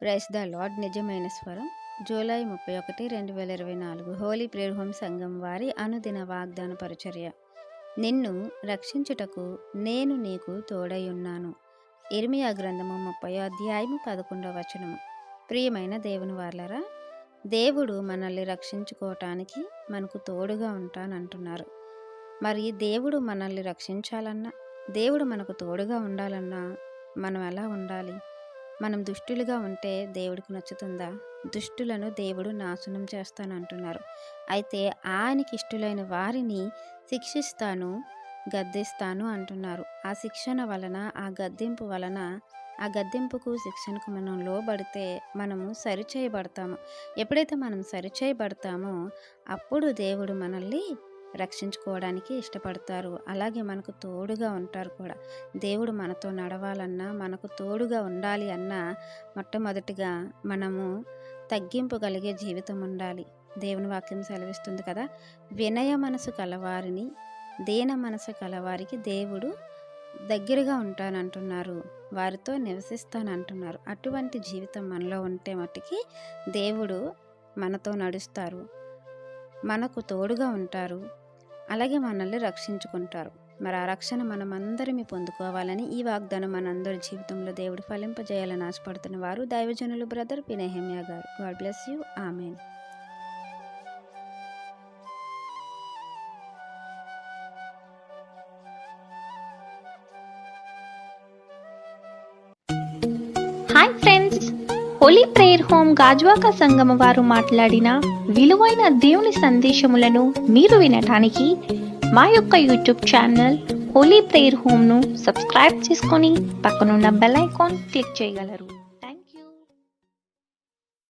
Praise the lord. నిజమైన స్వరం. July 31, 2024 Holi Prayer home సంఘం వారి అనుదిన వాగ్దాన పరిచర్య. నిన్ను రక్షించుటకు నేను నీకు తోడై ఉన్నాను. ఇర్మియా గ్రంథము 30వ అధ్యాయము 11వ వచనము. ప్రియమైన దేవుని వారలారా, దేవుడు మనల్ని రక్షించుకోవటానికి మనకు తోడుగా ఉంటానంటున్నారు. మరి దేవుడు మనల్ని రక్షించాలన్నా, దేవుడు మనకు తోడుగా ఉండాలన్నా మనం ఎలా ఉండాలి? మనం దుష్టులుగా ఉంటే దేవుడికి నచ్చుతుందా? దుష్టులను దేవుడు నాశనం చేస్తానంటున్నారు. అయితే ఆయనకి ఇష్టలైన వారిని శిక్షిస్తాను, గద్దిస్తాను అంటున్నారు. ఆ శిక్షణ వలన, ఆ గద్దింపు వలన, ఆ గద్దింపుకు శిక్షణకు మనం లోబడితే మనము సరిచేయబడతాము. ఎప్పుడైతే మనం సరిచేయబడతామో అప్పుడు దేవుడు మనల్ని రక్షించుకోవడానికి ఇష్టపడతారు. అలాగే మనకు తోడుగా ఉంటారు కూడా. దేవుడు మనతో నడవాలన్నా, మనకు తోడుగా ఉండాలి అన్నా మొట్టమొదటిగా మనము తగ్గింపు కలిగే జీవితం ఉండాలి. దేవుని వాక్యం సెలవిస్తుంది కదా, వినయ మనసు కలవారిని, దీన మనసు కలవారికి దేవుడు దగ్గరగా ఉంటానంటున్నారు, వారితో నివసిస్తానంటున్నారు. అటువంటి జీవితం మనలో ఉంటే మట్టుకి దేవుడు మనతో నడుస్తారు, మనకు తోడుగా ఉంటారు, అలాగే మనల్ని రక్షించుకుంటారు. మరి ఆ రక్షణ మనమందరమీ పొందుకోవాలని, ఈ వాగ్దానం మనందరి జీవితంలో దేవుడు ఫలింపజేయాలని ఆశపడుతున్న వారు దైవజనులు బ్రదర్ పి. నెహెమ్యా గారు. God bless you. Amen. Hi friends, Holy Prayer Home Gajuwaka సంఘం వారు మాట్లాడిన విలువైన దేవుని సందేశములను మీరు వినటానికి మా యొక్క యూట్యూబ్ ఛానల్ హోలీ ప్రేయర్ హోమ్ను సబ్స్క్రైబ్ చేసుకొని పక్కనున్న బెల్ ఐకాన్ క్లిక్ చేయగలరు.